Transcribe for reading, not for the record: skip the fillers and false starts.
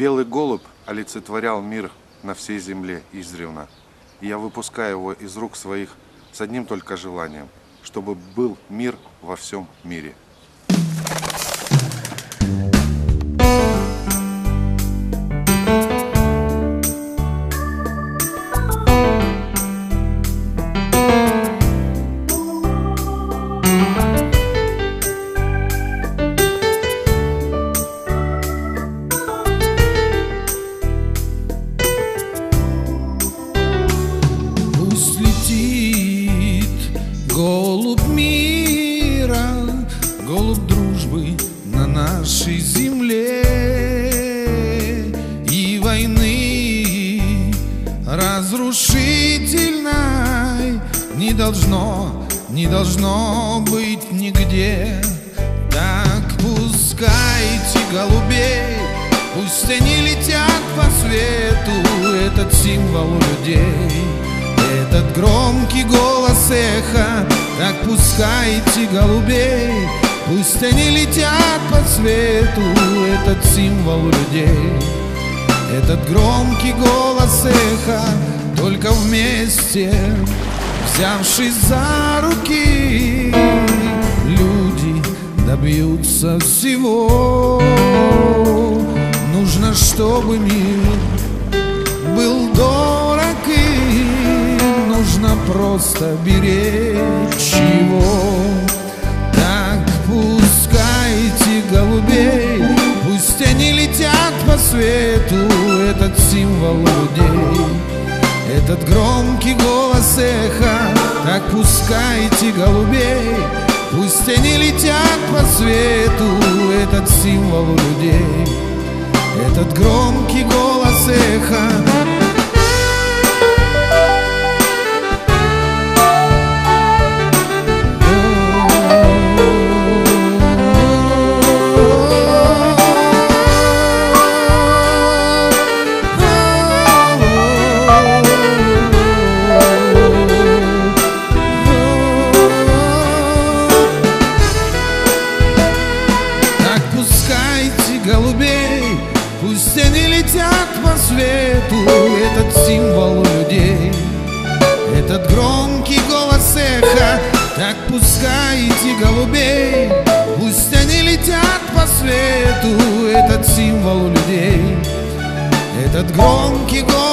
Белый голубь олицетворял мир на всей земле издревно. И я выпускаю его из рук своих с одним только желанием, чтобы был мир во всем мире. Голубь мира, голубь дружбы на нашей земле, и войны разрушительной не должно быть нигде. Так пускайте голубей, пусть они летят по свету, этот символ людей. Этот громкий голос эхо, так пускайте голубей, пусть они летят по свету, этот символ людей. Этот громкий голос эхо, только вместе, взявшись за руки, люди добьются всего. Нужно, чтобы мир был дорог, и нужно просто беречь его. Так пускайте голубей, пусть они летят по свету, этот символ людей. Этот громкий голос эхо, так пускайте голубей, пусть они летят по свету, этот символ людей. Этот громкий голос эхо. Голубей, пусть они летят по свету, этот символ людей. Этот громкий голос эхо, так пускайте голубей, пусть они летят по свету, этот символ людей. Этот громкий голос